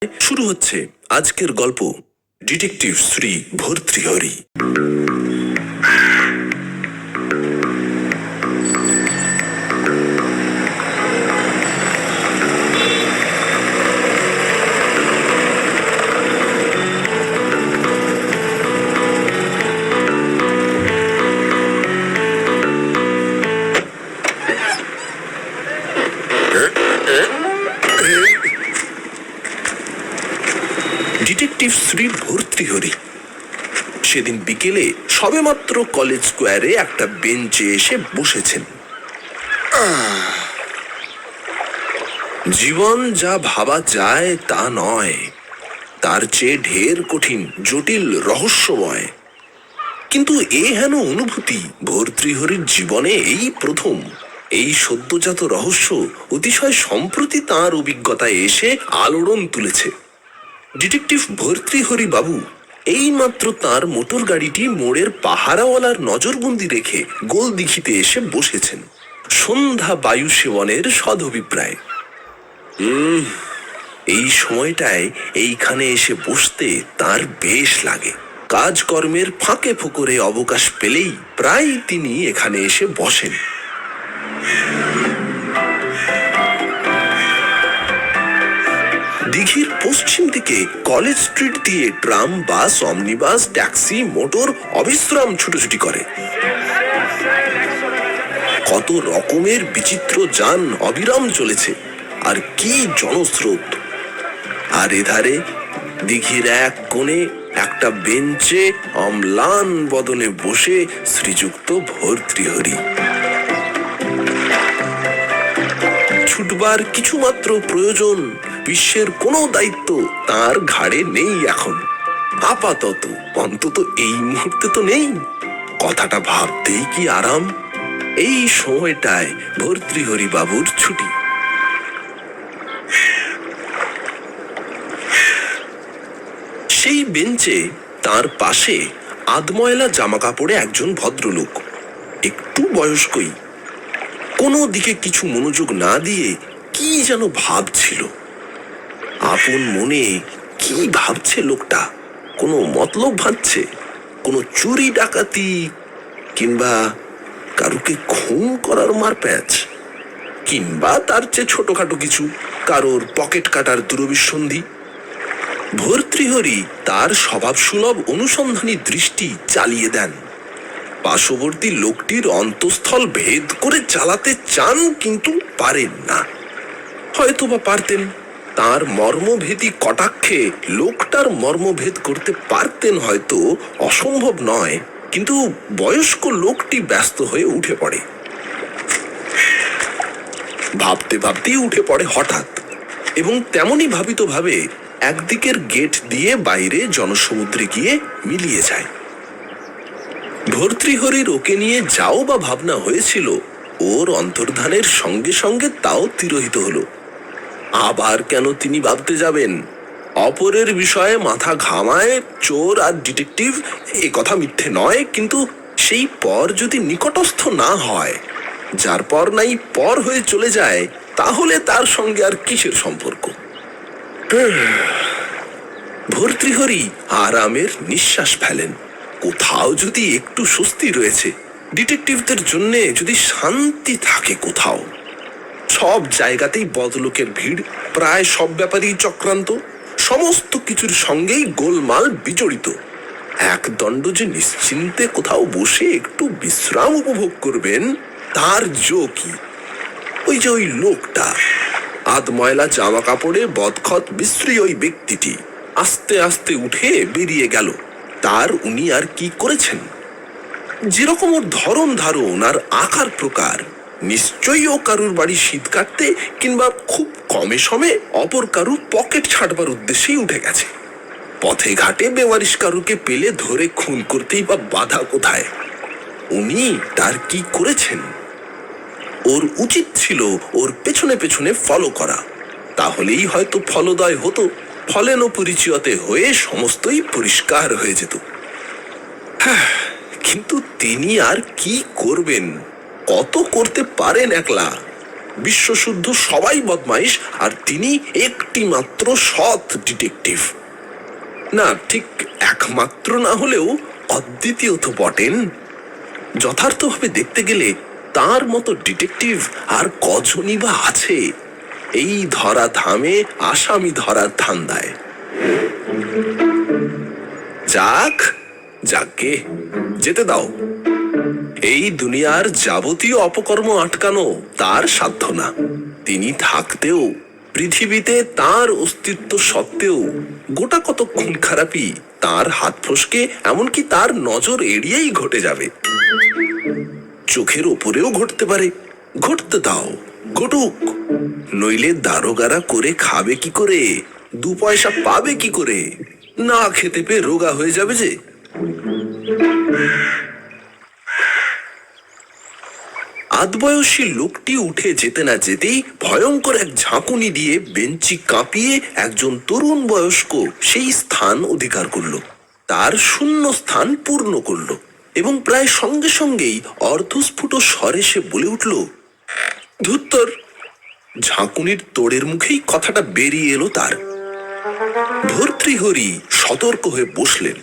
শুরু হচ্ছে আজকের গল্প ডিটেকটিভ শ্রী ভর্তৃহরি। ডিটেকটিভ শ্রী ভর্তৃহরি সেদিন বিকেলে সবেমাত্র কলেজ স্কোয়ারে একটা বেঞ্চে এসে বসেছেন। জীবন যা ভাবা যায় তা নয়, তার চেয়ে ঢের কঠিন, জটিল, রহস্যময়। কিন্তু এ হেন অনুভূতি ভর্তৃহরির জীবনে এই প্রথম। এই সদ্যজাত রহস্য অতিশয় সম্প্রতি তাঁর অভিজ্ঞতায় এসে আলোড়ন তুলেছে। ডিটেকটিভ ভর্তৃহরি বাবু এইমাত্র তার মোটর গাড়িটি মোড়ের পাহারাওয়ালার নজরবন্দি রেখে গোলদিঘিতে এসে বসেছেন। সন্ধ্যা বায়ু সেবনের সদভিপ্রায়। এই সময়টায় এইখানে এসে বসতে তার বেশ লাগে। কাজকর্মের ফাঁকে ফোকরে অবকাশ পেলেই প্রায় তিনি এখানে এসে বসেন। দিঘির পশ্চিম দিকে কলেজ স্ট্রিট দিয়ে ট্রাম, বাস, অমনিবাস, ট্যাক্সি, মোটর অবিশ্রাম ছুটোছুটি করে। কত রকমের বিচিত্র যান অবিরাম চলেছে, আর কি জনস্রোত। আর এধারে দিঘির এক কোণে একটা বেঞ্চে অম্লান বদনে বসে শ্রীযুক্ত ভর্তৃহরি। ছুটবার কিছুমাত্র প্রয়োজন, বিশ্বের কোনো দায়িত্ব তার ঘাড়ে নেই এখন। আপাতত, অন্তত এই মুহূর্তে তো নেই। কথাটা ভাবতেই কি আরাম। এই সময়টায় ভর্তৃহরি বাবুর ছুটি। সেই বেঞ্চে তার পাশে আধময়লা জামা কাপড়ে একজন ভদ্রলোক, একটু বয়স্কই। কোনো দিকে কিছু মনোযোগ না দিয়ে কি যেন ভাবছিল। আপন মনে কি ভাবছে লোকটা? কোনো মতলব ভাবছে? কোনো চুরি ডাকাতি, কিংবা কারুকে খুন করার মারপ্যাচ, কিংবা তার চেয়ে ছোটখাটো কিছু, কারোর পকেট কাটার দূরভিসন্ধি। ভর্তৃহরি তার স্বভাবসুলভ অনুসন্ধানী দৃষ্টি চালিয়ে দেন। পার্শ্ববর্তী লোকটির অন্তঃস্থল ভেদ করে চালাতে চান, কিন্তু পারেন না। হয়তোবা পারতেন। তার মর্মভেদী কটাক্ষে লোকটার মর্মভেদ করতে পারতেন, হয়তো অসম্ভব নয়। কিন্তু বয়স্ক লোকটি ব্যস্ত হয়ে উঠে পড়ে। ভাবতে ভাবতেই উঠে পড়ে হঠাৎ, এবং তেমনি ভাবিত ভাবে একদিকের গেট দিয়ে বাইরে জনসমুদ্রে গিয়ে মিলিয়ে যায়। ভর্তৃহরির ওকে নিয়ে যাও বা ভাবনা হয়েছিল, ওর অন্তর্ধানের সঙ্গে সঙ্গে তাও তিরোহিত হলো। আবার কেন তিনি ভাবতে যাবেন? অপরের বিষয়ে মাথা ঘামায় চোর আর ডিটেকটিভ, এ কথা মিথ্যে নয়। কিন্তু সেই পর যদি নিকটস্থ না হয়, যার পর নাই পর হয়ে চলে যায়, তাহলে তার সঙ্গে আর কিসের সম্পর্ক? ভর্তৃহরি আরামের নিঃশ্বাস ফেলেন। কোথাও যদি একটু স্বস্তি রয়েছে, ডিটেকটিভদের জন্য যদি শান্তি থাকে কোথাও। সব জায়গাতেই বদলোকের ভিড়, প্রায় সব ব্যাপারেই চক্রান্ত, সমস্ত কিছুর সঙ্গেই গোলমাল বিজড়িত। একদণ্ড যে নিশ্চিন্তে কোথাও বসে একটু বিশ্রাম উপভোগ করবেন, তার জো কি? ওই যে ওই লোকটা, আধময়লা জামা কাপড়ে বদখত বিশ্রী ওই ব্যক্তিটি আস্তে আস্তে উঠে বেরিয়ে গেল। তার উনি আর কি করেছেন? যেরকম ওর ধরন ধারণ আর আকার প্রকার, নিশ্চয়ই ও কারুর বাড়ি শীত কাটতে, কিংবা খুব কমে সমে অপর কারুর পকেট ছাড়বার উদ্দেশ্যেই উঠে গেছে। পথে ঘাটে বেওয়ারিশ কারুকে পেলে ধরে খুন করতেই বা বাধা কোথায়? উনি তার কি করেছেন? ওর উচিত ছিল ওর পেছনে পেছনে ফলো করা, তাহলেই হয়তো ফলোদয় হতো। ফলেন পরিচয়তে হয়ে সমস্তই পরিষ্কার হয়ে যেত। কিন্তু তিনি আর কি করবেন? কত করতে পারেন একলা? বিশ্বশুদ্ধ সবাই বদমাইশ, আর তিনি একটি মাত্র সৎ ডিটেকটিভ। না, ঠিক একমাত্র না হলেও অদ্বিতীয় তো বটেন। যথার্থভাবে দেখতে গেলে তার মতো ডিটেকটিভ আর কজনই বা আছে এই ধরা ধামে আসামি ধরার ধান্দায়। যাক, যাকে যেতে দাও। এই দুনিয়ার যাবতীয় অপকর্ম আটকানো তার সাধ্য না। তিনি থাকতেও পৃথিবীতে তার অস্তিত্ব সত্ত্বেও গোটা কত খুন খারাপি তার হাত ফসকে, এমনকি তার নজর এড়িয়েই ঘটে যাবে। চোখের ওপরেও ঘটতে পারে, ঘটতে দাও, ঘটুক। নইলে দারোগারা করে খাবে কি করে, দু পয়সা পাবে কি করে? না খেতে পেয়ে রোগা হয়ে যাবে যে। আধবয়সী লোকটি উঠে যেতে না যেতেই ভয়ঙ্কর এক ঝাঁকুনি দিয়ে বেঞ্চি কাঁপিয়ে একজন তরুণ বয়স্ক সেই স্থান অধিকার করল, তার শূন্য স্থান পূর্ণ করল, এবং প্রায় সঙ্গে সঙ্গেই অর্ধস্ফুট স্বরে সে বলে উঠল, ধুত্তর। ঝাঁকুনির তোড়ের মুখেই কথাটা বেরিয়ে এলো তার। ভর্তৃহরি সতর্ক হয়ে বসলেন।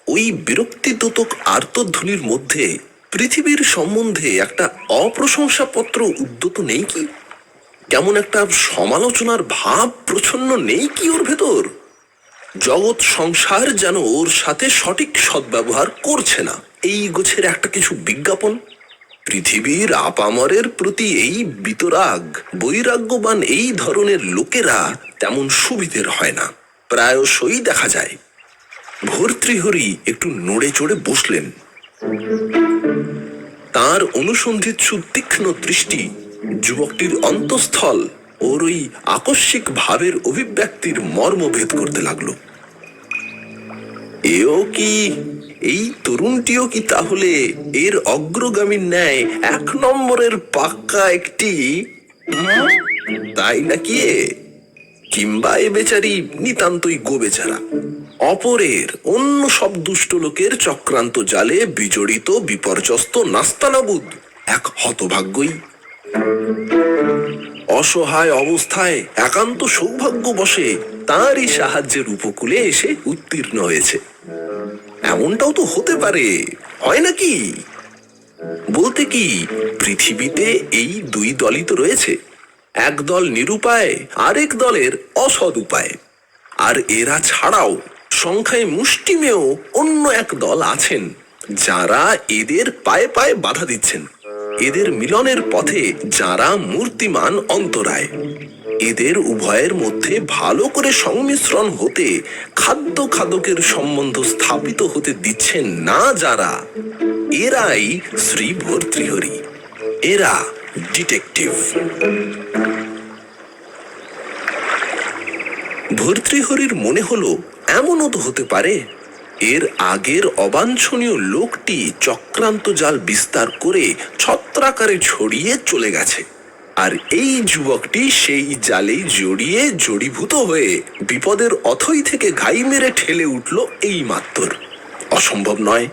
ওই বিরক্তিদ্যোতক আর্তধ্বনির মধ্যে পৃথিবীর সম্বন্ধে একটা অপ্রশংসাপত্র উদ্যত নেই কি? কেমন একটা সমালোচনার ভাব প্রচ্ছন্ন নেই কি ওর ভেতর? জগৎ সংসার যেন ওর সাথে সঠিক সদ্ব্যবহার করছে না, এই গোছের একটা কিছু বিজ্ঞাপন। পৃথিবীর আপামরের প্রতি এই বিতরাগ বৈরাগ্যবান এই ধরনের লোকেরা তেমন সুবিধের হয় না, প্রায়শই দেখা যায়। ভর্তৃহরি একটু নড়ে চড়ে বসলেন। তার অনুসন্ধিৎসু তীক্ষ্ণ দৃষ্টি যুবকটির অন্তঃস্থল ওর ওই আকস্মিক ভাবের অভিব্যক্তির মর্ম ভেদ করতে লাগলো। এও কি, এই তরুণটিও কি তাহলে এর অগ্রগামীর ন্যায় এক নম্বরের পাক্কা একটি, তাই নাকি? কিংবা এ বেচারি নিতান্তই গো বেচারা, অপরের অন্য সব দুষ্ট লোকের চক্রান্ত জালে বিজড়িত বিপর্যস্ত নাস্তানাবুদ এক হতভাগ্যই। অসহায় অবস্থায় একান্ত সৌভাগ্যবশে তাঁরই সাহায্যের উপকূলে এসে উত্তীর্ণ হয়েছে। এমনটাও তো হতে পারে, হয় নাকি? বলতে কি, পৃথিবীতে এই দুই দলই তো রয়েছে, এক দল নিরুপায়, আরেক দলের অসৎ উপায়। আর এরা ছাড়াও সংখ্যায় মুষ্টিমেয় অন্য এক দল আছেন যারা এদের পায়ে পায়ে বাধা দিচ্ছেন, এদের মিলনের পথে যারা মূর্তিমান অন্তরায়। এদের উভয়ের মধ্যে ভালো করে সংমিশ্রণ হতে, খাদ্য খাদকের সম্বন্ধ স্থাপিত হতে দিচ্ছেন না যারা, এরাই শ্রী ভর্তৃহরি, এরা ডিটেকটিভ। ভর্তৃহরির মনে হলো এমনও তো হতে পারে এর আগের অবাঞ্ছনীয় লোকটি চক্রান্ত জাল বিস্তার করে ছত্রাকারে ছড়িয়ে চলে গেছে, আর এই যুবকটি সেই জালেই জড়িয়ে জড়ীভূত হয়ে বিপদের অথই থেকে ঘাই মেরে ঠেলে উঠল এই মাত্র। অসম্ভব নয়।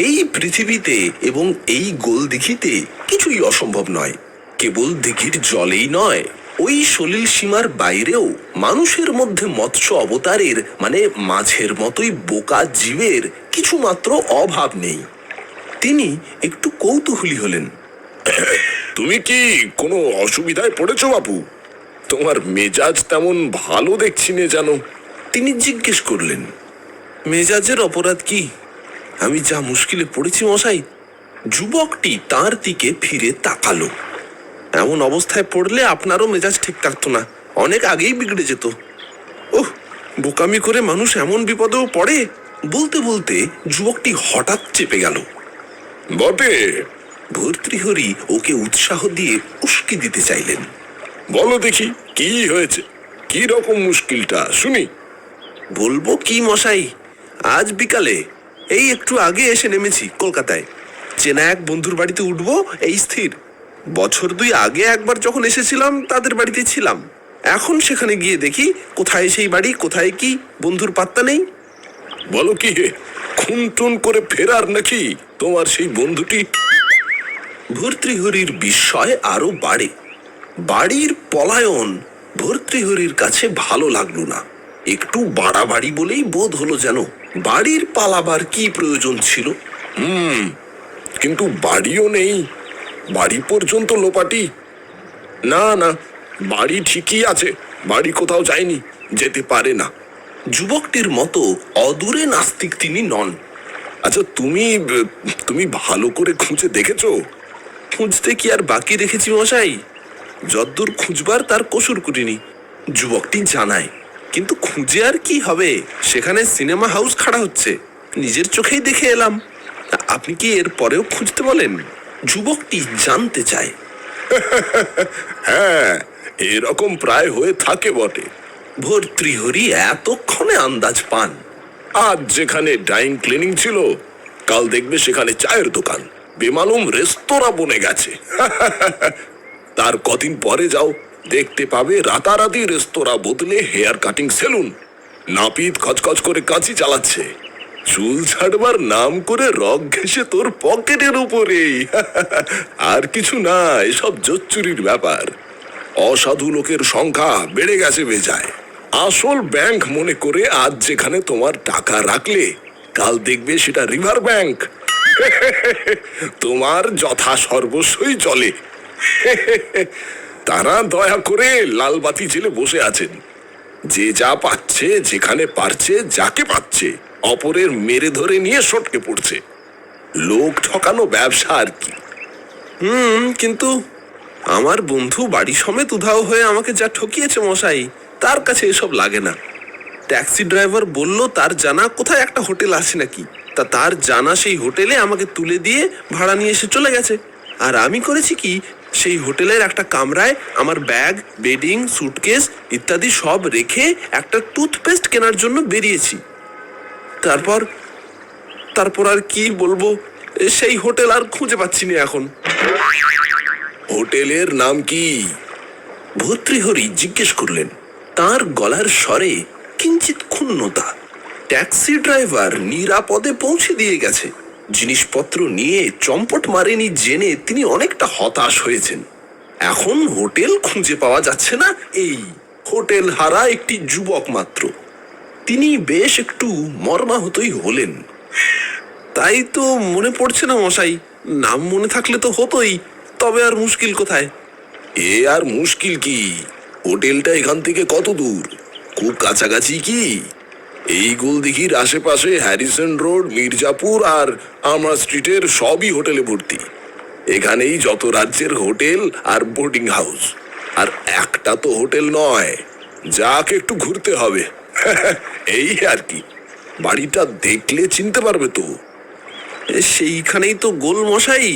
এই পৃথিবীতে এবং এই গোল দিঘিতে কিছুই অসম্ভব নয়। কেবল দিঘির জলেই নয়, ওই সলিল সীমার বাইরেও মানুষের মধ্যে মৎস্য অবতারের মানে মাছের মতোই বোকা জীবের কিছু মাত্র অভাব নেই। তিনি একটু কৌতূহলী হলেন। তুমি কি কোনো অসুবিধায় পড়েছো বাপু? তোমার মেজাজ তেমন ভালো দেখছি নে যেন। তিনি জিজ্ঞেস করলেন। মেজাজের অপরাধ কি? আমি যা মুশকিলে পড়েছি মশাই। যুবকটি তার দিকে ফিরে তাকালো। এমন অবস্থায় পড়লে আপনারও মেজাজ ঠিক থাকতো না, অনেক আগেই বিগড়ে যেত। ওহ, বোকামি করে মানুষ এমন বিপদেও পড়ে। বলতে বলতে যুবকটি হঠাৎ চেপে গেল। বটে। ভর্তৃহরি ওকে উৎসাহ দিয়ে উস্কি দিতে চাইলেন। বলো দেখি কি হয়েছে, কি রকম মুশকিলটা শুনি। বলবো কি মশাই, আজ বিকালে এই একটু আগে এসে নেমেছি কলকাতায়। চেনা এক বন্ধুর বাড়িতে উঠবো এই স্থির। বছর দুই আগে একবার যখন এসেছিলাম তাদের বাড়িতে ছিলাম, এখন সেখানে গিয়ে দেখি কোথায় সেই বাড়ি, কোথায় কি বন্ধুর পাত্তা নেই। বলো কি হে, খুন টুন করে ফেরার নাকি তোমার সেই বন্ধুটি? ভর্তৃহরির বিস্ময় আরো বাড়ে। বাড়ির পলায়ন ভর্তৃহরির কাছে ভালো লাগলো না। একটু বাড়াবাড়ি বলেই বোধ হলো, যেন বাড়ির পালাবার কি প্রয়োজন ছিল। কিন্তু বাড়িও নেই, বাড়ি পর্যন্ত লোপাটি। না না, বাড়ি ঠিকই আছে, বাড়ি কোথাও যায়নি, যেতে পারে না। যুবকটির মতো অদূরে নাস্তিক তিনি নন। আচ্ছা, তুমি ভালো করে খুঁজে দেখেছো? খুঁজতে কি আর বাকি রেখেছি মশাই? যদ্দূর খুঁজবার তার কসুর করিনি, যুবকটি জানায়। কিন্তু খুঁজে আর কি হবে, সেখানে সিনেমা হাউস খাড়া হচ্ছে, নিজের চোখেই দেখে এলাম। আপনি কি এর পরেও খুঁজতে বলেন? যুবকটি জানতে চায়। হ্যাঁ, এরকম প্রায় হয়ে থাকে বটে। ভর্তৃহরি এতক্ষণে আন্দাজ পান। আজ যেখানে ডাইং ক্লিনিং ছিল, কাল দেখবে সেখানে চায়ের দোকান, বেমালুম রেস্তোরাঁ বনে গেছে। তার কদিন পরে যাও, দেখতে পাবে রাতারাতি রেস্তোরাঁ বদলে হেয়ার কাটিং সেলুন। নাপিত খচখচ করে কাঁচি চালাচ্ছে, চুল ছাড়বার নাম করে রগ ঘেঁষে তোর পকেটের উপরেই। আর কিছু না, এসব জোচ্চুরির ব্যাপার। অসাধু লোকের সংখ্যা বেড়ে গেছে বেজায়। আসল ব্যাংক মনে করে আজ যেখানে তোমার টাকা রাখলে, কাল দেখবে সেটা রিভার ব্যাংক। তোমার যথা সর্বস্বই চলে। তারা দয়া করে লালবাতি জেলে বসে আছেন, যে যা পাচ্ছে, যেখানে পারছে, যাকে পাচ্ছে অপরের মেরে ধরে নিয়ে সটকে পড়ছে। লোক ঠকানো ব্যবসা আর কি। কিন্তু আমার বন্ধু বাড়ি সমেত উধাও হয়ে আমাকে যা ঠকিয়েছে মশাই, তার কাছে এসব লাগে না। ট্যাক্সি ড্রাইভার বলল তার জানা কোথায় একটা হোটেল আছে নাকি, তার জানা সেই হোটেলে আমাকে তুলে দিয়ে ভাড়া নিয়ে এসে চলে গেছে। আর আমি করেছি কি, সেই হোটেলের একটা কামরায় আমার ব্যাগ, বেডিং, সুটকেস ইত্যাদি সব রেখে একটা টুথপেস্ট কেনার জন্য বেরিয়েছি। তারপর আর কি বলবো, সেই হোটেল আর খুঁজে পাচ্ছি না এখন। হোটেলের নাম কি? ভর্তৃহরি জিজ্ঞেস করলেন। তার গলার স্বরে কিঞ্চিত ক্ষুণ্ণতা। ট্যাক্সি ড্রাইভার নিরাপদে পৌঁছে দিয়ে গেছে, জিনিসপত্র নিয়ে চম্পট মারেনি জেনে তিনি অনেকটা হতাশ হয়েছেন। এখন হোটেল খুঁজে পাওয়া যাচ্ছে না, এই হোটেল হারা একটি যুবক মাত্র। তিনি বেশ একটু মর্মাহতই হলেন। তাই তো মনে পড়ছে না মশাই, নাম মনে থাকলে তো হতোই, তবে আর মুশকিল কোথায়? এ আর মুশকিল কি, হোটেলটা এখান থেকে কত দূর? খুব কাছাকাছি কি? এই গোলদিঘির আশেপাশে হ্যারিসন রোড, মির্জাপুর আর আমরা স্ট্রিটের সবই হোটেলে ভর্তি। এখানেই যত রাজ্যের হোটেল আর বোর্ডিং হাউস। আর একটা তো হোটেল নয়, যাকে একটু ঘুরতে হবে। এই আর কি, বাড়িটা দেখলে চিনতে পারবে তো। সেইখানেই তো গোল মশাই।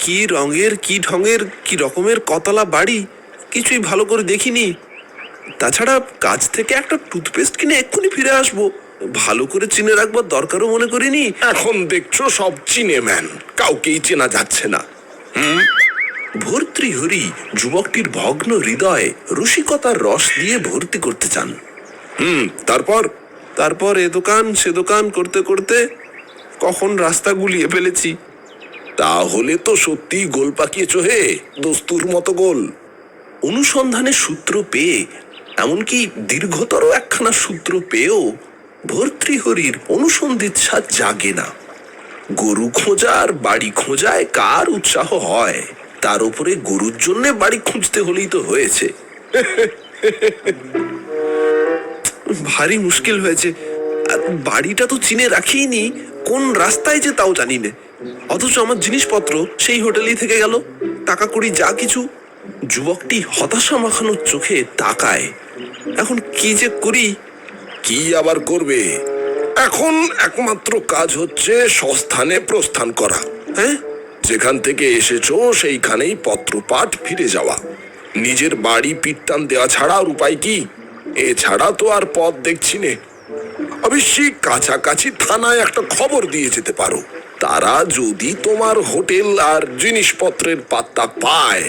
কি রঙের, কি ঢঙের, কি রকমের কতলা বাড়ি, কিছুই ভালো করে দেখিনি। তাছাড়া কাজ থেকে একটা টুথপেস্ট কিনে এক্ষুনি ফিরে আসবো, ভালো করে চিনে রাখবার দরকারও মনে করিনি। এখন দেখছো সব চিনে ম্যান, কাউকেই চেনা যাচ্ছে না। ভর্তৃহরি যুবকটির ভগ্ন হৃদয় রসিকতার রস দিয়ে ভর্তি করতে চান। তারপর এ দোকান সে দোকান করতে করতে কখন রাস্তা গুলিয়ে ফেলেছি। তাহলে তো সত্যি গোল পাকিয়েছ হে, দস্তুর মতো গোল। অনুসন্ধানের সূত্র পেয়ে, এমনকি দীর্ঘতর একখানা সূত্র পেয়েও ভর্তৃহরির অনুসন্ধিৎসা জাগে না। গরু খোঁজা আর বাড়ি খোঁজায় কার উৎসাহ হয়? তার উপরে গরুর জন্য বাড়ি খুঁজতে হলেই তো হয়েছে। ভারী মুশকিল হয়েছে। আর বাড়িটা তো চিনে রাখিনি, কোন রাস্তায় যে তাও জানি না। অথচ আমার জিনিসপত্র সেই হোটেলেই থেকে গেল, টাকা কড়ি যা কিছু। যুবকটি হতাশা মাখানো চোখে তাকায়। এখন কি যে করি? কি আবার করবে? এখন একমাত্র কাজ হচ্ছে স্বস্থানে প্রস্থান করা। হ্যাঁ, যেখান থেকে এসেছো সেইখানেই পত্রপাঠ ফিরে যাওয়া। নিজের বাড়ি পিটটান দেওয়া ছাড়া আর উপায় কি? এছাড়া তো আর পথ দেখছি নে। অবশ্যই কাছাকাছি থানায় একটা খবর দিয়ে যেতে পারো। তারা যদি তোমার হোটেল আর জিনিসপত্রের পাত্তা পায়,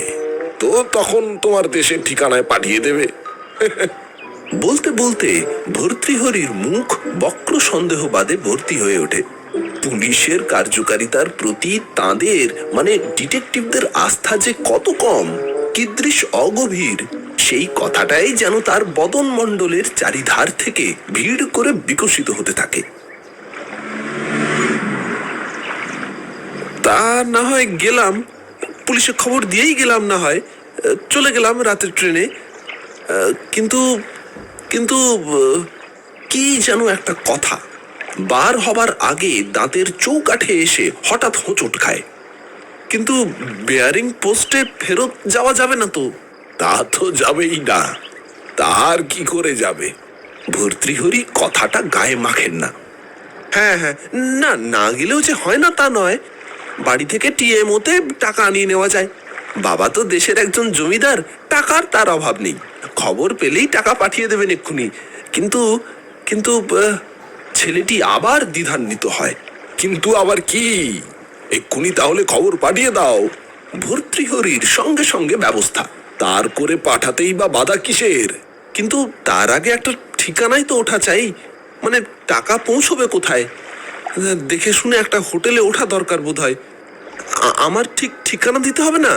তো তখন তোমার দেশের ঠিকানায় পাঠিয়ে দেবে। বলতে বলতে ভর্তৃহরির মুখ বক্র সন্দেহবাদে ভর্তি হয়ে ওঠে। পুলিশের কার্যকারিতার প্রতি তাঁদের, মানে ডিটেকটিভদের আস্থা যে কত কম কিদৃশ অগভীর সেই কথাটাই যেন তার বদন মণ্ডলের চারিধার থেকে ভিড় করে বিকশিত হতে থাকে। তা না হয় গেলাম, পুলিশে খবর দিয়েই গেলাম, না হয় চলে গেলাম রাতের ট্রেনে। কিন্তু কিন্তু কি যেন একটা কথা বার হবার আগে দাঁতের চৌকাঠে এসে হঠাৎ হোঁচট খায়। কিন্তু বেয়ারিং পোস্টে ফেরত যাওয়া যাবে না তো? তা তো যাবেই না, তার কি করে যাবে? ভর্তৃহরি কথাটা গায়ে মাখেন না। হ্যাঁ হ্যাঁ, না না গেলেও যে হয় না তা নয়, বাড়ি থেকে টিএমওতে টাকা আনিয়ে নেওয়া যায়। বাবা তো দেশের একজন জমিদার, টাকার তার অভাব নেই, খবর পেলেই টাকা পাঠিয়ে দেবেন এক্ষুনি। কিন্তু কিন্তু ছেলেটি আবার দ্বিধান্বিত হয়। কিন্তু আবার কি? এক্ষুনি তাহলে খবর পাঠিয়ে দাও। ভর্তৃহরির সঙ্গে সঙ্গে ব্যবস্থা। তার করে পাঠাতেই বা বাধা কিসের? কিন্তু তার আগে একটা ঠিকানাই তো ওঠা চাই, মানে টাকা পৌঁছবে কোথায়? দেখে শুনে একটা হোটেলে ওঠা দরকার বোধ হয়। আমার ঠিক ঠিকানা দিতে হবে না?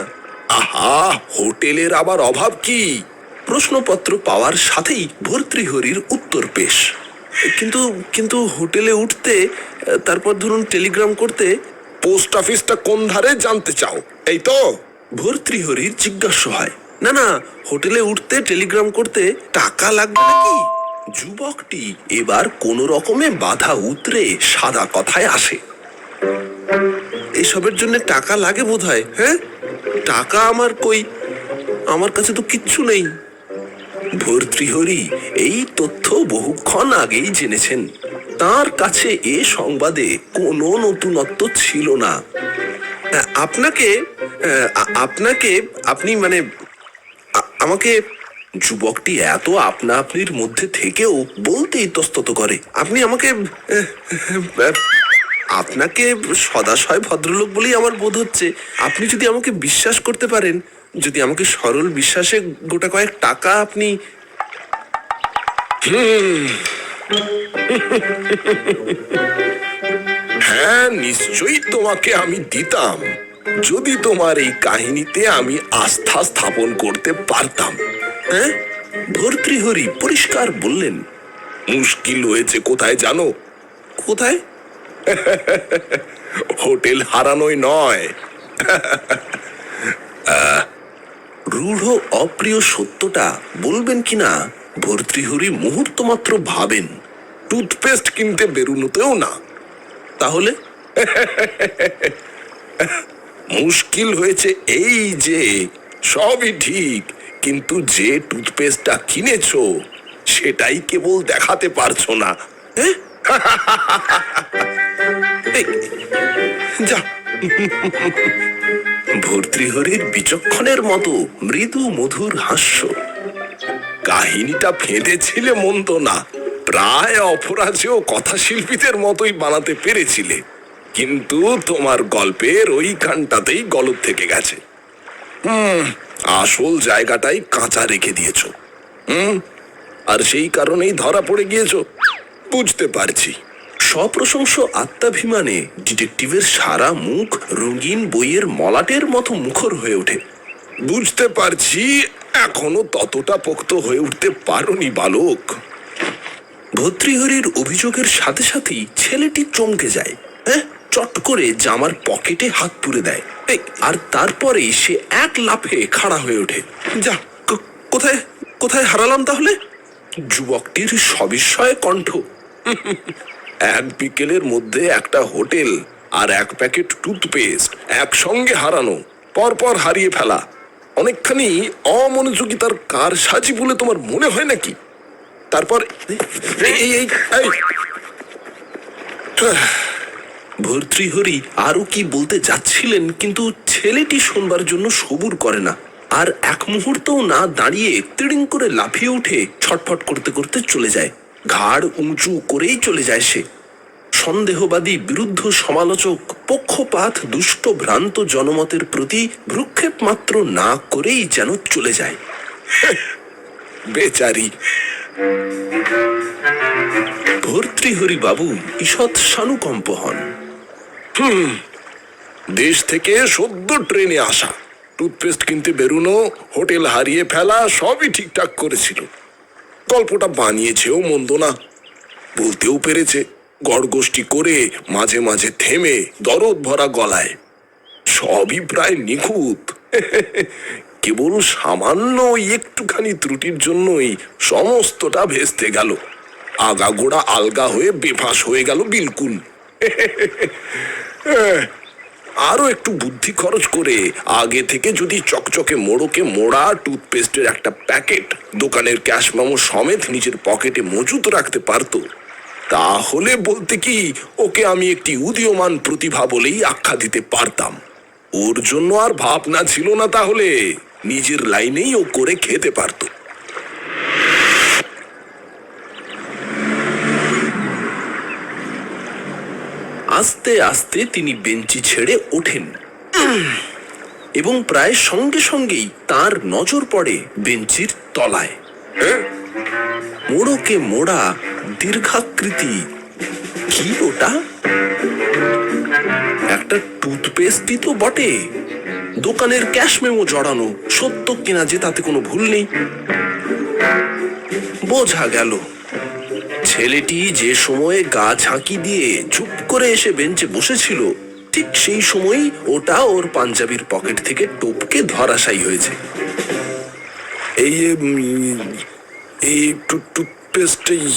আহা, হোটেলের আবার অভাব কি? প্রশ্নপত্র পাওয়ার সাথেই ভর্তৃহরির উত্তর পেশ। কিন্তু কিন্তু হোটেলে উঠতে, তারপর ধরুন টেলিগ্রাম করতে। পোস্ট অফিসটা কোন ধারে জানতে চাও, এই তো? ভর্তৃহরির জিজ্ঞাসা হয়। না না, হোটেলে উঠতে টেলিগ্রাম করতে টাকা লাগবে নাকি? যুবকটি এবার কোনো রকমে বাধা উতরে সাদা কথায় আসে। এসবের জন্য টাকা লাগে বোধহয়। হ্যাঁ, টাকা আমার কই? আমার কাছে তো কিচ্ছু নেই। ভর্তৃহরি এই তথ্য বহুক্ষণ আগেই জেনেছেন। তার কাছে এ সংবাদে কোনো নতুনত্ব ছিল না। আপনাকে আপনাকে আপনি মানে আমাকে, যুবকটি এত আপনা আপনির মধ্যে থেকেও বলতে ইতস্তত করে। আপনি আমাকে, আপনাকে সদাশয় ভদ্রলোক বলেই আমার বোধ হচ্ছে। আপনি যদি আমাকে বিশ্বাস করতে পারেন, যদি আমাকে সরল বিশ্বাসে গোটা কয়েক টাকা আপনি। হ্যাঁ, নিশ্চয়ই তোমাকে আমি দিতাম, যদি তোমার এই কাহিনীতে আমি আস্থা স্থাপন করতে পারতাম। হ্যাঁ, ভর্তৃহরি পরিষ্কার বললেন। মুশকিল হয়েছে কোথায় জানো? কোথায়? হোটেল হারানোই নয়, রূঢ় অপ্রিয় সত্যটা বলবেন কিনা ভর্তৃহরি মুহূর্ত মাত্র ভাবেন। টুথপেস্ট কিনতে বেরুনোতেও না। তাহলে? মুশকিল হয়েছে এই যে, সবই ঠিক, কিন্তু যে টুথপেস্টটা কিনেছো সেটাই কেবল দেখাতে পারছো না। যা। ভর্তৃহরির বিচক্ষণের মতো মৃদু মধুর হাস্য। কাহিনীটা ফেঁদেছিলে মন্দ না, প্রায় অপরাজেয় কথাশিল্পীদের মতোই বানাতে পেরেছিলে, কিন্তু তোমার গল্পের ওইখানটাতেই গলদ থেকে গেছে। আসল জায়গাটাই কাঁচা রেখে দিয়েছ। আর সেই কারণেই ধরা পড়ে গিয়েছ, বুঝতে পারছি। সপ্রশংস আত্মাভিমানে ডিটেকটিভের সারা মুখ রঙিন বইয়ের মলাটের মতো মুখর হয়ে ওঠে। বুঝতে পারছি, এখনো ততটা পোক্ত হয়ে উঠতে পারোনি বালক। ভর্তৃহরির অভিযোগের সাথে সাথেই ছেলেটি চমকে যায়। হ্যাঁ, চট করে জামার পকেটে হাত পুরে দেয়, আর তারপরে সে এক লাফে খাড়া হয়ে ওঠে। যা, কোথায় কোথায় হারালাম তাহলে? যুবকটির সবিস্ময় কণ্ঠ। এক বিকেলের মধ্যে একটা হোটেল আর এক প্যাকেট টুথপেস্ট একসঙ্গে হারানো, পরপর হারিয়ে ফেলা অনেকখানি অমনোযোগিতার কার সাজি বলে তোমার মনে হয় নাকি? তারপর ভর্তৃহরি আরো কি বলতে যাচ্ছিলেন, কিন্তু ছেলেটি শুনবার জন্য সবুর করে না। আর এক মুহূর্তও না দাঁড়িয়ে তিড়িং করে লাফিয়ে উঠে ছটফট করতে করতে চলে যায়। ঘাড় উঁচু করেই চলে যায় সে। সন্দেহবাদী, বিরুদ্ধ সমালোচক, পক্ষপাত, দুষ্ট ভ্রান্ত জনমতের প্রতি ভ্রুক্ষেপ মাত্র না করেই যেন চলে যায়। বেচারি ভর্তৃহরি বাবু ঈষৎ সানুকম্প হন। দেশ থেকে সদ্য ট্রেনে আসা, টুথপেস্ট কিনতে বেরোনো, হোটেল হারিয়ে ফেলা সবই ঠিকঠাক করেছিল। গল্পটা বানিয়েছেও মন্দ না, বলতেও পেরেছে গড়গোষ্ঠী করে, মাঝে মাঝে থেমে দরদ ভরা গলায়। সবই প্রায় নিখুঁত। কেবল সামান্য একটুখানি ত্রুটির জন্যই সমস্তটা ভেস্তে গেল, আগাগোড়া আলগা হয়ে বেফাস হয়ে গেল বিলকুল। আরো একটু বুদ্ধি খরচ করে আগে থেকে যদি চকচকে মোড়কে মোড়া টুথপেস্টের একটা প্যাকেট দোকানের ক্যাশ মেমো সমেত নিজের পকেটে মজুত রাখতে পারতো, তাহলে বলতে কি ওকে আমি একটি উদীয়মান প্রতিভা বলেই আখ্যা দিতে পারতাম। ওর জন্য আর ভাবনা ছিল না, তাহলে নিজের লাইনেই ও করে খেতে পারতো। আস্তে আস্তে তিনি বেঞ্চি ছেড়ে ওঠেন এবং প্রায় সঙ্গে সঙ্গেই তার নজর পড়ে বেঞ্চির তলায়। মোড়কে মোড়া দীর্ঘাকৃতি কি ওটা? একটা টুথপেস্টই তো বটে, দোকানের ক্যাশ মেমো জড়ানো, সত্য কিনা যে তাতে কোনো ভুল নেই। বোঝা গেল ছেলেটি যে সময়ে গা ঝাঁকি দিয়ে চুপ করে এসে বেঞ্চে বসেছিল, ঠিক সেই সময়ই ওটা ওর পাঞ্জাবির পকেট থেকে টপকে ধরাশায়ী হয়েছে। এই টুথপেস্টই।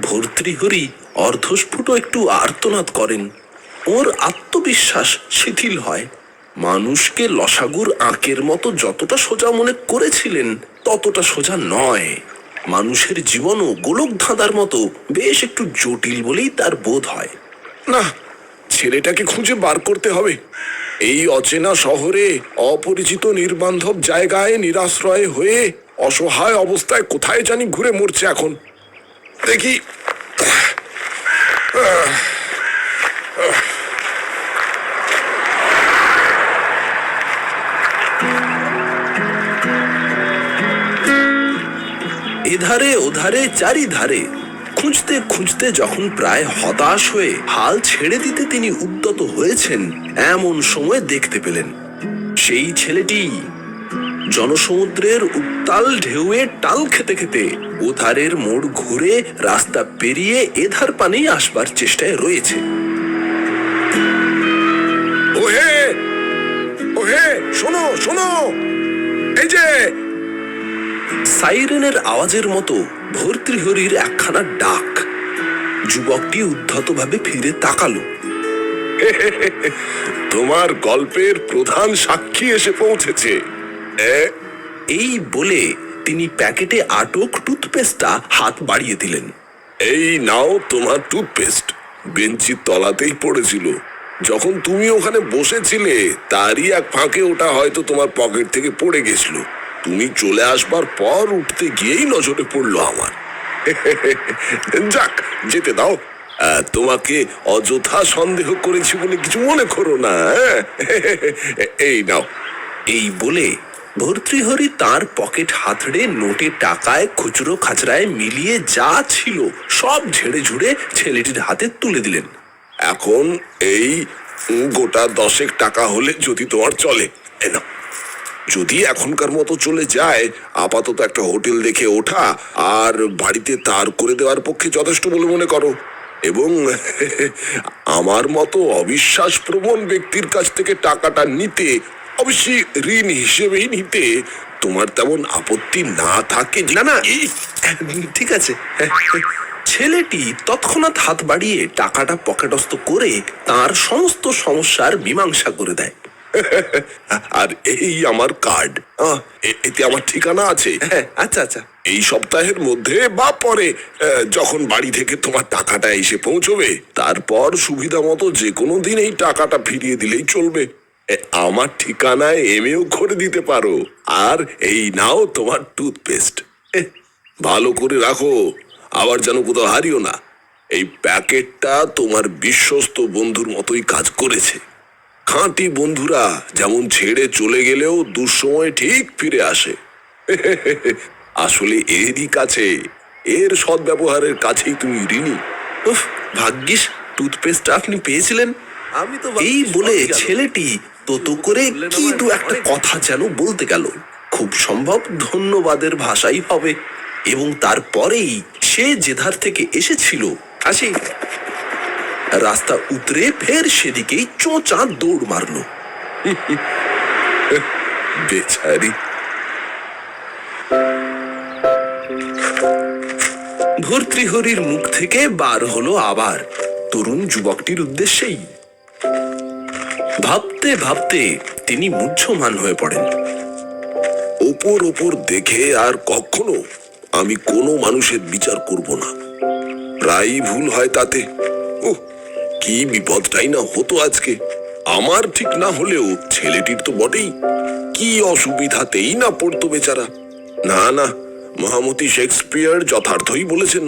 ভর্তৃহরি অর্ধস্ফুট একটু আর্তনাদ করেন। ওর আত্মবিশ্বাস শিথিল হয়। মানুষকে লসাগুর আঁকের মতো যতটা সোজা মনে করেছিলেন ততটা সোজা নয়। মানুষের জীবনও গোলক ধাঁধার মতো বেশ একটু জটিল বলেই তার বোধ হয়। না, ছেলেটাকে খুঁজে বার করতে হবে। এই অচেনা শহরে, অপরিচিত নির্বান্ধব জায়গায় নিরাশ্রয় হয়ে অসহায় অবস্থায় কোথায় জানি ঘুরে মরছে এখন। দেখি। এধারে ওধারে চারিধারে খুঁজতে খুঁজতে যখন প্রায় হতাশ হয়ে হাল ছেড়ে দিতে তিনি উদ্যত হয়েছেন, এমন সময় দেখতে পেলেন সেই ছেলেটি জনসমুদ্রের উত্তাল ঢেউয়ে টাল খেতে খেতে ওধারের মোড় ঘুরে রাস্তা পেরিয়ে এধার পানেই আসবার চেষ্টায় রয়েছে। ওহে ওহে, শোনো শোনো, এই যে। সাইরেনের আওয়াজের মতো ভর্তৃহরির একখানা ডাক। যুবকটি উদ্ধতভাবে ফিরে তাকালো। তোমার গল্পের প্রধান সাক্ষী এসে পৌঁছেছে। এই বলে তিনি প্যাকেটে আটক টুথপেস্টটা হাত বাড়িয়ে দিলেন। এই নাও তোমার টুথপেস্ট। বেঞ্চির তলাতেই পড়েছিল যখন তুমি ওখানে বসেছিলে, তারই এক ফাঁকে ওটা হয়তো তোমার পকেট থেকে পড়ে গেছিল। তুমি চলে আসবার পর উঠতে গিয়েই নজরে পড়লো আমার। যাক, যেতে দাও। তোমাকে অযথা সন্দেহ করেছি বলে কিছু মনে করো না। এই নাও। এই বলে ভর্তৃহরি তার পকেট হাতড়ে নোটে টাকায় খুচরো খাচরায় মিলিয়ে যা ছিল সব ঝেড়ে ঝুড়ে ছেলেটির হাতে তুলে দিলেন। এখন এই গোটা 10 টাকা হলে যদি তোমার চলে, না যদি এখনকার মতো চলে যায়, আপাতত একটা হোটেল দেখে ওঠা আর বাড়িতে তার করে দেওয়ার পক্ষে যথেষ্ট বলে মনে করো। এবং আমার মতো অবিশ্বাস প্রবণ ব্যক্তির কাছ থেকে টাকাটা নিতে, অবশ্যই ঋণ হিসেবেই নিতে, তোমার তেমন আপত্তি না থাকে। না না, ঠিক আছে। ছেলেটি তৎক্ষণাৎ হাত বাড়িয়ে টাকাটা পকেটস্থ করে তার সমস্ত সমস্যার মীমাংসা করে দেয়। আর এই আমার কার্ড, এতে আমার ঠিকানা আছে। আচ্ছা আচ্ছা। এই সপ্তাহের মধ্যে বা পরে যখন বাড়ি থেকে তোমার টাকাটা এসে পৌঁছবে, তারপর সুবিধা মতো যে কোনো দিন এই টাকাটা ফিরিয়ে দিলেই চলবে। আমার ঠিকানায় এমএও করে দিতে পারো। আর এই নাও তোমার টুথপেস্ট। ভালো করে রাখো, আবার যেন কোথাও হারিও না। এই প্যাকেটটা তোমার বিশ্বস্ত বন্ধুর মতোই কাজ করেছে। খাঁটি বন্ধুরা যেমন ছেড়ে চলে গেলেও দুঃসময় ঠিক ফিরে আসে। আসলে এরই কাছে, এর সদ্ব্যবহারের কাছেই তুমি ঋণী। ভাগ্যিস টুথপেস্টটা আপনি পেয়েছিলেন। আমি তো এই বলে ছেলেটি তো করে কি দু একটা কথা যেন বলতে গেল, খুব সম্ভব ধন্যবাদের ভাষাই হবে, এবং তারপরেই সে যেধার থেকে এসেছিল আসি রাস্তা উতরে ফের সেদিকেই চোঁচা দৌড় মারলো। বেচারি। ভর্তৃহরির মুখ থেকে বার হলো আবার তরুণ যুবকটির উদ্দেশ্যেই। ভাবতে ভাবতে তিনি মুহ্যমান হয়ে পড়েন। ওপর ওপর দেখে আর কখনো আমি কোনো মানুষের বিচার করব না, প্রায়ই ভুল হয় তাতে। ও কি বিপদটাই না হতো আজকে, আমার ঠিক না হলেও ছেলেটির তো বটেই। কি অসুবিধাতেই না পড়তো বেচারা। না না, মহামতি শেক্সপিয়ার যথার্থই বলেছেন।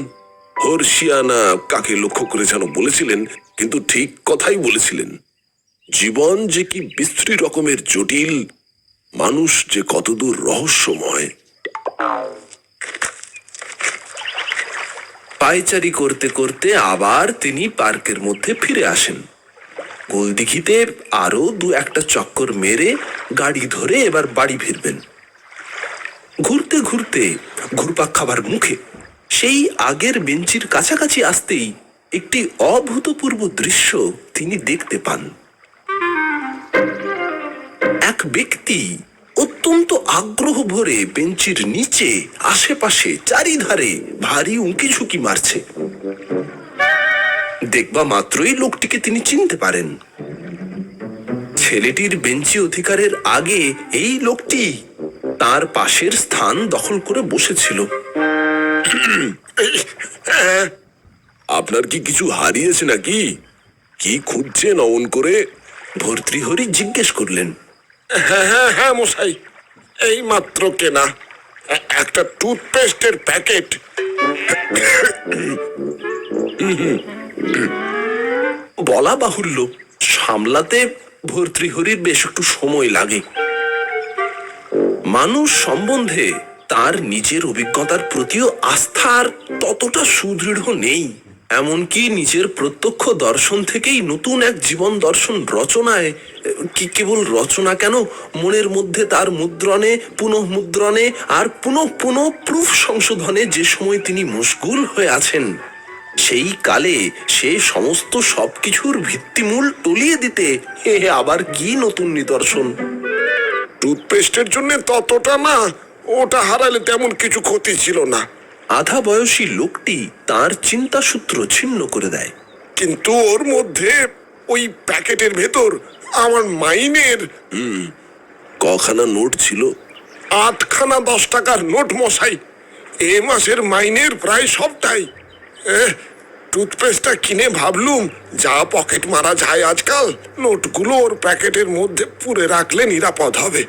হর্ষিয়ানা কাকে লক্ষ্য করে যেন বলেছিলেন, কিন্তু ঠিক কথাই বলেছিলেন। জীবন যে কি বিশ্রী রকমের জটিল, মানুষ যে কতদূর রহস্যময়। পায়চারি করতে করতে আবার তিনি পার্কের মধ্যে ফিরে আসেন। গোলদিঘিতে আরো দু একটা চক্কর মেরে গাড়ি ধরে এবার বাড়ি ফিরবেন। ঘুরতে ঘুরতে ঘুরপাক খাবার মুখে সেই আগের বেঞ্চির কাছাকাছি আসতেই একটি অভূতপূর্ব দৃশ্য তিনি দেখতে পান। এক ব্যক্তি অত্যন্ত আগ্রহ ভরে বেঞ্চির নিচে আশেপাশে চারিধারে ভারী উঁকি ঝুঁকি মারছে। দেখবা মাত্রই লোকটিকে তিনি চিনতে পারেন। ছেলেটির বেঞ্চি অধিকারের আগে এই লোকটি তার পাশের স্থান দখল করে বসেছিল। আপনার কি কিছু হারিয়েছে নাকি? কি খুঁজছেন অমন করে? ভর্তৃহরি জিজ্ঞেস করলেন। হ্যাঁ হ্যাঁ হ্যাঁ মশাই, এই মাত্র কেনা একটা টুথপেস্টের প্যাকেট। বলা বাহুল্য, সামলাতে ভর্তৃহরির বেশ একটু সময় লাগে। মানুষ সম্বন্ধে তার নিজের অভিজ্ঞতার প্রতিও আস্থার ততটা সুদৃঢ় নেই। এমনকি নিজের প্রত্যক্ষ দর্শন থেকেই নতুন এক জীবন দর্শন রচনায়, কি কেবল রচনা কেন, মনের মধ্যে তার মুদ্রণে, পুনঃ মুদ্রণে আর পুনঃ পুনঃ প্রুফ সংশোধনে যে সময় তিনি মশগুল হয়ে আছেন, সেই কালে সে সমস্ত সবকিছুর ভিত্তিমূল টলিয়ে দিতে আবার কি নতুন নিদর্শন। টুথপেস্টের জন্য ততটা না, ওটা হারালে তেমন কিছু ক্ষতি ছিল না। আধা বয়সী লোকটি তার চিন্তা সূত্র ছিন্ন করে দেয়। কিন্তু ওর মধ্যে ওই প্যাকেটের ভেতর আমার মাইনের কখানা নোট ছিল? 8খানা 10 টাকার নোট মশাই। এ মাসের মাইনের প্রায় সবটাই। টুথপেস্টটা কিনে ভাবলুম যা পকেট মারা যায় আজকাল, নোটগুলো ওর প্যাকেটের মধ্যে পুরে রাখলে নিরাপদ হবে,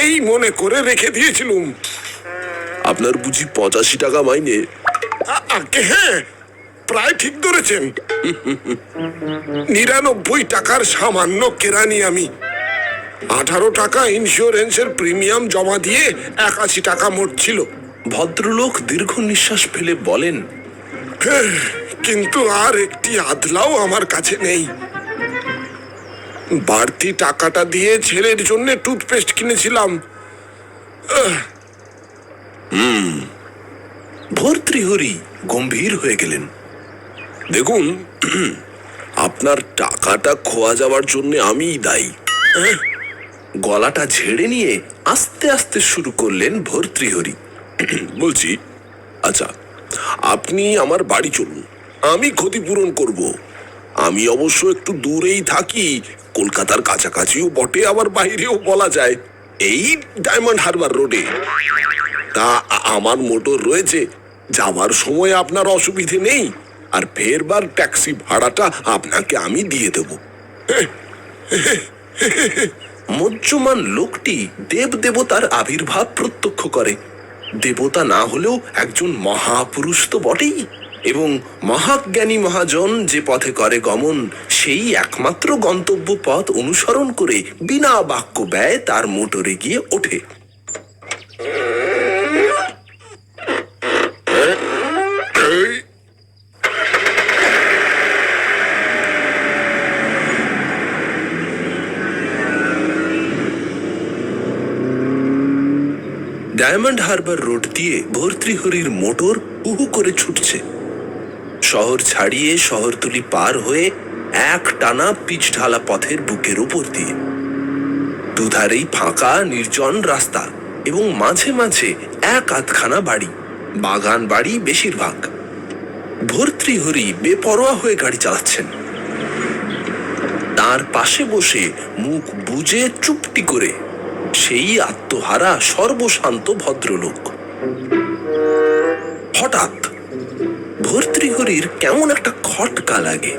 এই মনে করে রেখে দিয়েছিলুম। আপনার বুঝি 85 টাকা মাইনে? আগে হ্যাঁ, প্রায় ঠিক ধরেছেন। 99 টাকার সামান্য কেরানি আমি। 18 টাকা ইন্স্যুরেন্সের প্রিমিয়াম জমা দিয়ে 81 টাকা মোট ছিল। ভদ্রলোক দীর্ঘ নিঃশ্বাস ফেলে বলেন, কিন্তু আর একটি আধলাও আমার কাছে নেই। বাড়তি টাকাটা দিয়ে ছেলের জন্য টুথপেস্ট কিনেছিলাম। ভর্তৃহরি গম্ভীর হয়ে গেলেন। দেখুন, আপনার টাকাটা খোয়া যাওয়ার জন্য আমিই দায়ী। গলাটা ঝেড়ে নিয়ে আস্তে আস্তে শুরু করলেন ভর্তৃহরি। বলছি, আচ্ছা আপনি আমার বাড়ি চলুন, আমি ক্ষতিপূরণ করব। আমি অবশ্য একটু দূরেই থাকি, কলকাতার কাছাকাছিও বটে, আবার বাইরেও বলা যায়, এই ডায়মন্ড হারবার রোডে। তা আমার মোটর রয়েছে, যাবার সময় আপনার অসুবিধে নেই, আর ফেরবার ট্যাক্সি ভাড়াটা আপনাকে আমি দিয়ে দেব। মজ্জমান লোকটি দেব দেবতার আবির্ভাব প্রত্যক্ষ করে। দেবতা না হলেও একজন মহাপুরুষ তো বটেই, এবং মহাজ্ঞানী মহাজন যে পথে করে গমন, সেই একমাত্র গন্তব্য পথ অনুসরণ করে বিনা বাক্য ব্যয় তার মোটরে গিয়ে ওঠে। ডায়মন্ড হারবার রোড দিয়ে ভর্তৃহরির মোটর উহু করে ছুটছে। শহর ছাড়িয়ে শহরতলি পার হয়ে এক টানা পিচ ঢালা পথের বুকের উপর দিয়ে। দুধারেই ফাঁকা নির্জন রাস্তা এবং মাঝে মাঝে এক আধখানা বাড়ি, বাগান বাড়ি বেশিরভাগ। ভর্তৃহরি বেপরোয়া হয়ে গাড়ি চালাচ্ছেন। তার পাশে বসে মুখ বুজে চুপটি করে সেই আত্মহারা সর্বশান্ত ভদ্রলোক। হঠাৎ ভর্তৃহরির কেমন একটা খটকা লাগে,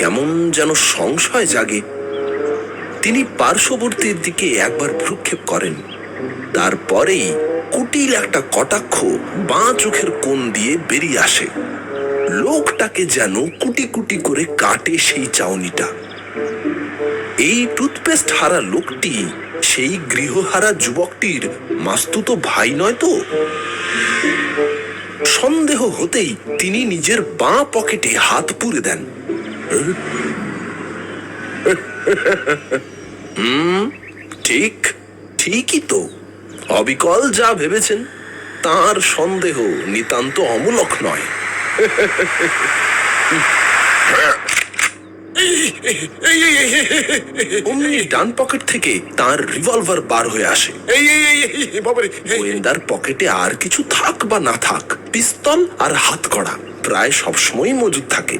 কেমন যেন সংশয় জাগে। তিনি পার্শ্ববর্তীর দিকে একবার ভ্রুক্ষেপ করেন, তারপরেই কুটিল একটা কটাক্ষ বাঁ চোখের কোণ দিয়ে বেরিয়ে আসে। লোকটাকে যেন কুটি কুটি করে কাটে সেই চাউনিটা। এই টুথপেস্ট হারা লোকটি সেই গৃহহারা যুবকটির মাস্তুতো ভাই নয় তো? সন্দেহ হতেই তিনি নিজের বাঁ পকেটে হাত পুরে দেন। ঠিক, ঠিকই তো। অবিকল যা ভেবেছেন, তার সন্দেহ নিতান্ত অমূলক নয়। অমনি ডান পকেট থেকে তার রিভলভার বার হয়ে আসে। গোয়েন্দার পকেটে আর কিছু থাক বা না থাক, পিস্তল আর হাতকড়া প্রায় সবসময় মজুদ থাকে।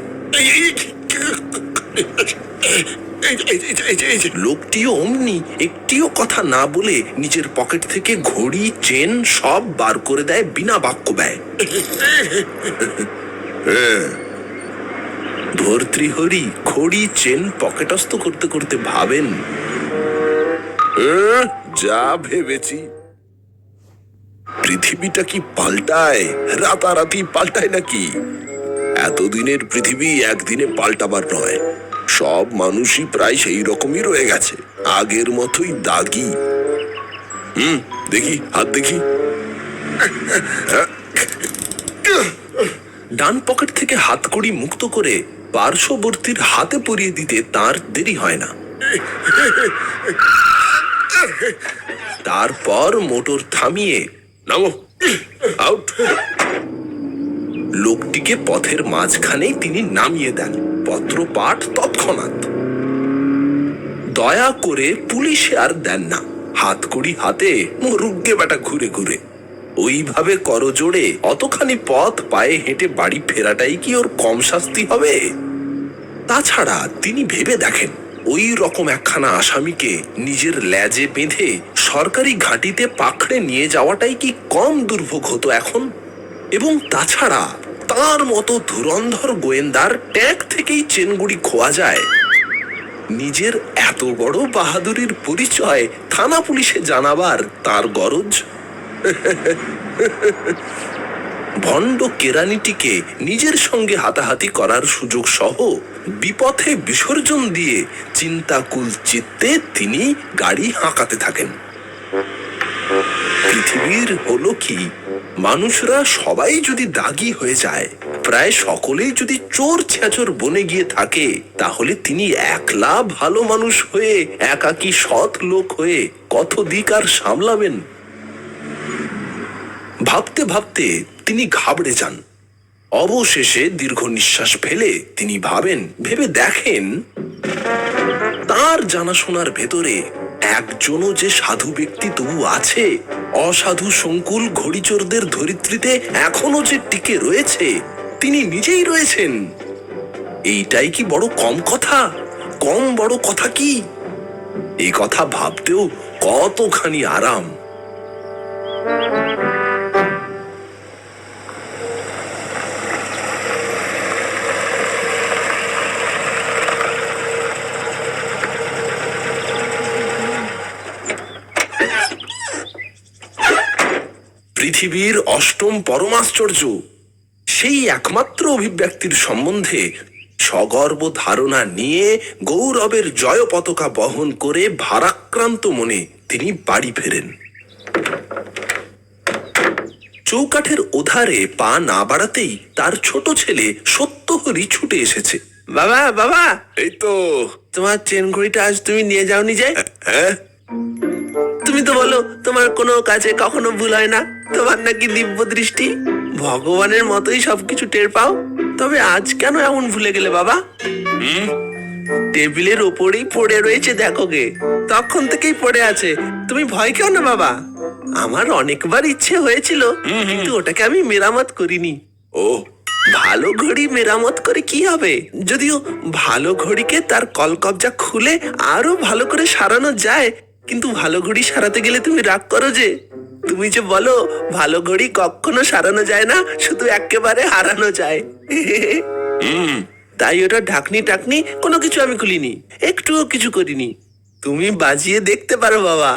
লোকটিও অমনি একটিও কথা না বলে নিজের পকেট থেকে ঘড়ি, চেন সব বার করে দেয় বিনা বাক্য ব্যয়। ভর্তৃহরি ঘড়ি, চেন পকেটস্থ করতে করতে ভাবেন, যা ভেবেছি। পৃথিবীটা কি পাল্টায়? রাতারাতি পাল্টায় নাকি? এতদিনের পৃথিবী একদিনে পাল্টাবার নয়। সব মানুষই প্রায় সেই রকমই রয়ে গেছে, আগের মতোই দাগি। দেখি, হাত দেখি। ডান পকেট থেকে হাতকড়ি মুক্ত করে পার্শ্ববর্তীর হাতে পরিয়ে দিতে তার দেরি হয় না। তারপর মোটর থামিয়ে নামো, আউট। লোকটিকে পথের মাঝখানেই তিনি নামিয়ে দেন। পত্র পাঠ তৎক্ষণাৎ। দয়া করে পুলিশে আর দেন না। হাতকড়ি হাতে মুরুগ্গে বেটা ঘুরে ঘুরে। ওইভাবে করজোড়ে অতখানি পথ পায়ে হেঁটে বাড়ি ফেরাটাই কি ওর কম শাস্তি হবে? তাছাড়া তিনি ভেবে দেখেন, ওই রকম একখানা আসামিকে নিজের ল্যাজে বেঁধে সরকারি ঘাঁটিতে পাকড়ে নিয়ে যাওয়াটাই কি কম দুর্ভোগ হতো এখন? এবং তাছাড়া তার মতো ধুরন্ধর গোয়েন্দার ট্যাগ থেকেই চেনগুড়ি খোয়া যায়। নিজের এত বড় বাহাদুরির পরিচয় থানা পুলিশে জানাবার তার গরজ। ভণ্ড কেরানিটিকে নিজের সঙ্গে হাতাহাতি করার সুযোগ সহ বিপথে বিসর্জন দিয়ে চিন্তাকুল চিত্তে তিনি গাড়ি হাঁকাতে থাকেন। পৃথিবীর হলো কি, মানুষরা সবাই যদি দাগি হয়ে যায়, প্রায় সকলেই যদি চোর ছেচর বনে গিয়ে থাকে, তাহলে তিনি একলা ভালো মানুষ হয়ে একাকী সৎ লোক হয়ে কত দিক আর সামলাবেন? ভাবতে ভাবতে তিনি ঘাবড়ে যান। অবশেষে দীর্ঘ নিঃশ্বাস ফেলে তিনি ভেবে দেখেন, তার জানাশোনার ভেতরে একজনও যে সাধু ব্যক্তি তবু আছে। অসাধু সংকুল ঘড়িচোরদের ধরিত্রীতে এখনো যে টিকে রয়েছে, তিনি নিজেই রয়েছেন। এইটাই কি বড় কম কথা? কম বড় কথা কি? এই কথা ভাবতেও কতখানি আরাম। পৃথিবীর অষ্টম পরমাশ্চর্য, সেই একমাত্র অভিব্যক্তির সম্বন্ধে সগর্ব ধারণা নিয়ে গৌরবের জয় পতাকা বহন করে ভারাক্রান্ত মনে তিনি বাড়ি ফেরেন। চৌকাঠের ওধারে পা না বাড়াতেই তার ছোট ছেলে সত্যহরি ছুটে এসেছে। বাবা, বাবা, এই তো তোমার চেন ঘড়িটা আজ তুমি নিয়ে যাওনি যে? হ্যাঁ, তুমি তুমি তো বলো তোমার কোনো কাজে কখনো ভুল হয় না, তোমার নাকি দিব্য দৃষ্টি, ভগবানের মতোই সবকিছু টের পাও। তবে আজ কেন এমন ভুলে গেলে বাবা? টেবিলের ওপরেই পড়ে রয়েছে, দেখো গে, তখন থেকেই পড়ে আছে। তুমি ভয় কেউ না বাবা, আমার অনেকবার ইচ্ছে হয়েছিল, কিন্তু ওটাকে আমি মেরামত করিনি। ও, ভালো ঘড়ি মেরামত করে কি হবে? যদিও ভালো ঘড়িকে তার কলকবজা খুলে আরো ভালো করে সারানো যায়, কিন্তু ভালো ঘড়ি সারাতে গেলে তুমি রাগ করো যে। তুমি যে বলো ভালো ঘড়ি কখনো সারানো যায় না, শুধু একেবারে হারানো যায়। তাই ওটা ঢাকনি টাকনি কোনো কিছু আমি খুলিনি, একটুও কিছু করিনি। তুমি বাজিয়ে দেখতে পারো বাবা।